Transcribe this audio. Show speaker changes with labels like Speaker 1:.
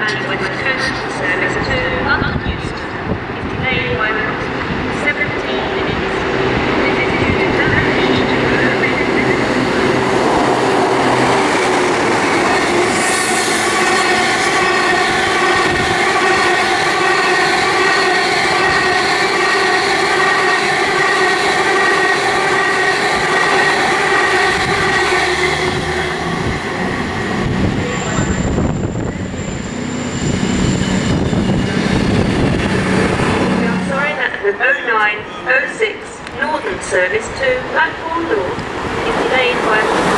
Speaker 1: and West Coast service to London Euston is delayed by approximately 17 minutes. This is due to damage to the main the 0906 Northern service to Blackpool North is delayed by